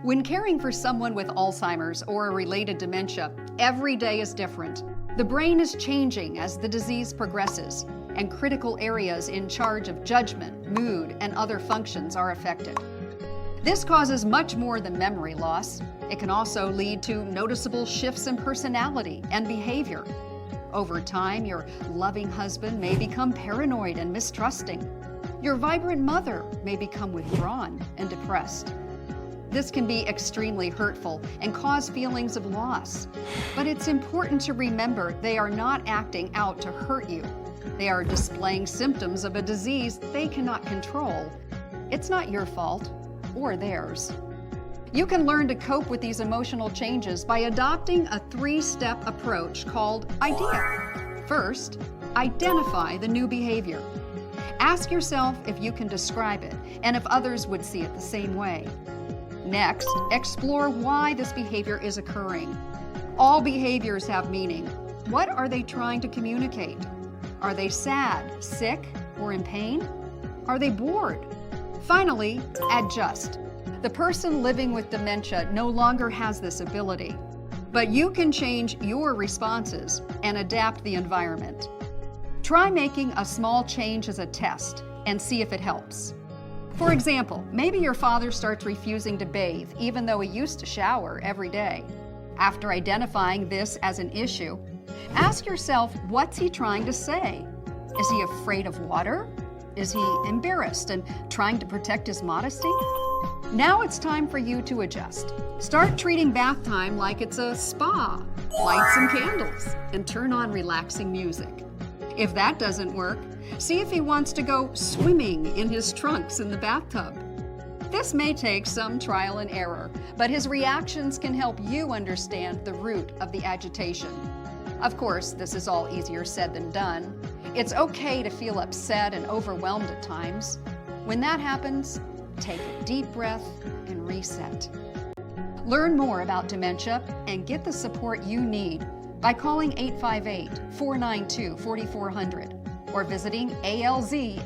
When caring for someone with Alzheimer's or a related dementia, every day is different. The brain is changing as the disease progresses, and critical areas in charge of judgment, mood, and other functions are affected. This causes much more than memory loss. It can also lead to noticeable shifts in personality and behavior. Over time, your loving husband may become paranoid and mistrusting. Your vibrant mother may become withdrawn and depressed. This can be extremely hurtful and cause feelings of loss. But it's important to remember they are not acting out to hurt you. They are displaying symptoms of a disease they cannot control. It's not your fault or theirs. You can learn to cope with these emotional changes by adopting a 3-step approach called IDEA. First, identify the new behavior. Ask yourself if you can describe it and if others would see it the same way. Next, explore why this behavior is occurring. All behaviors have meaning. What are they trying to communicate? Are they sad, sick, or in pain? Are they bored? Finally, adjust. The person living with dementia no longer has this ability, but you can change your responses and adapt the environment. Try making a small change as a test and see if it helps. For example, maybe your father starts refusing to bathe even though he used to shower every day. After identifying this as an issue, ask yourself, what's he trying to say? Is he afraid of water? Is he embarrassed and trying to protect his modesty? Now it's time for you to adjust. Start treating bath time like it's a spa. Light some candles and turn on relaxing music. If that doesn't work, see if he wants to go swimming in his trunks in the bathtub. This may take some trial and error, but his reactions can help you understand the root of the agitation. Of course, this is all easier said than done. It's okay to feel upset and overwhelmed at times. When that happens, take a deep breath and reset. Learn more about dementia and get the support you need by calling 858-492-4400 or visiting alzsd.org.